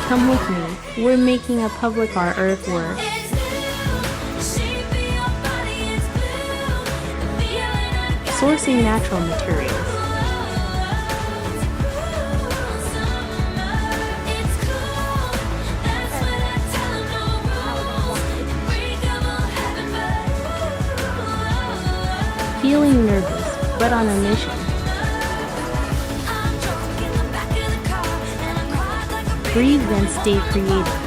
Come with me. We're making a public art earthwork. Sourcing natural materials. Feeling nervous, but on a mission. Breathe and stay creative.